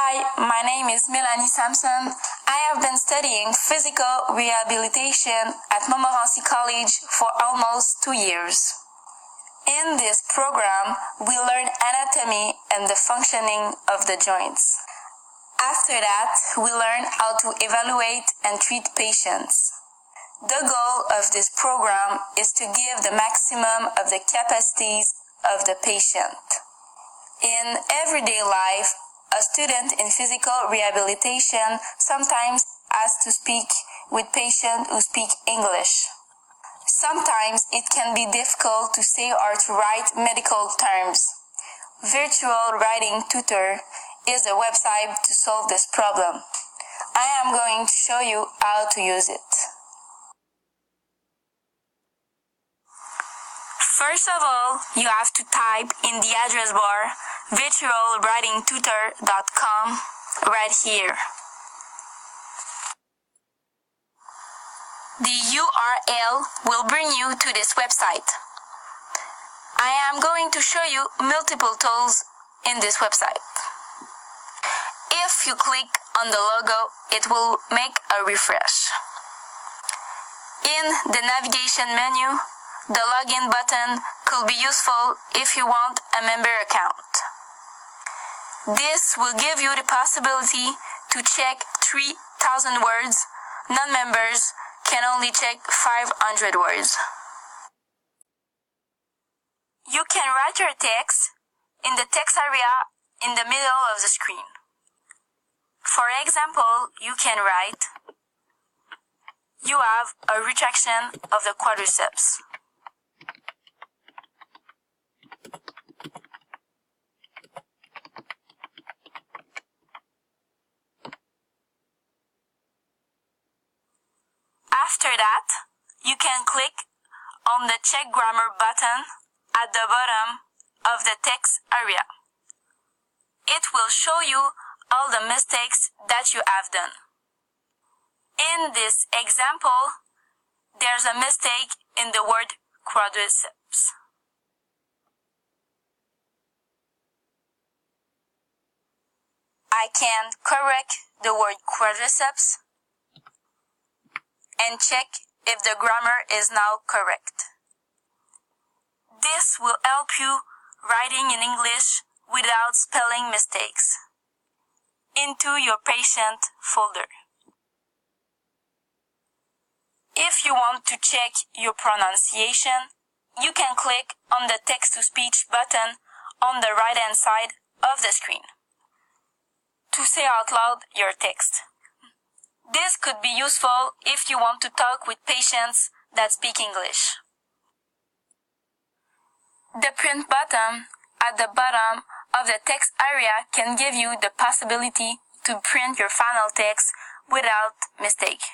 Hi, my name is Melanie Sampson. I have been studying physical rehabilitation at Montmorency College for almost 2 years. In this program, we learn anatomy and the functioning of the joints. After that, we learn how to evaluate and treat patients. The goal of this program is to give the maximum of the capacities of the patient. In everyday life, a student in physical rehabilitation sometimes has to speak with patients who speak English. Sometimes it can be difficult to say or to write medical terms. Virtual Writing Tutor is the website to solve this problem. I am going to show you how to use it. First of all, you have to type in the address bar virtualwritingtutor.com right here. The URL will bring you to this website. I am going to show you multiple tools in this website. If you click on the logo, it will make a refresh. In the navigation menu, the login button could be useful if you want a member account. This will give you the possibility to check 3,000 words. Non-members can only check 500 words. You can write your text in the text area in the middle of the screen. For example, you can write, "You have a retraction of the quadriceps." After that, you can click on the Check Grammar button at the bottom of the text area. It will show you all the mistakes that you have done. In this example, there's a mistake in the word quadriceps. I can correct the word quadriceps and check if the grammar is now correct. This will help you writing in English without spelling mistakes. Into your patient folder. If you want to check your pronunciation, you can click on the text-to-speech button on the right-hand side of the screen to say out loud your text. This could be useful if you want to talk with patients that speak English. The print button at the bottom of the text area can give you the possibility to print your final text without mistake.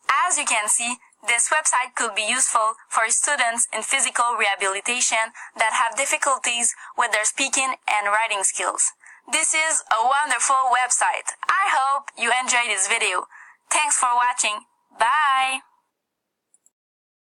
As you can see, this website could be useful for students in physical rehabilitation that have difficulties with their speaking and writing skills. This is a wonderful website. I hope you enjoyed this video. Thanks for watching. Bye!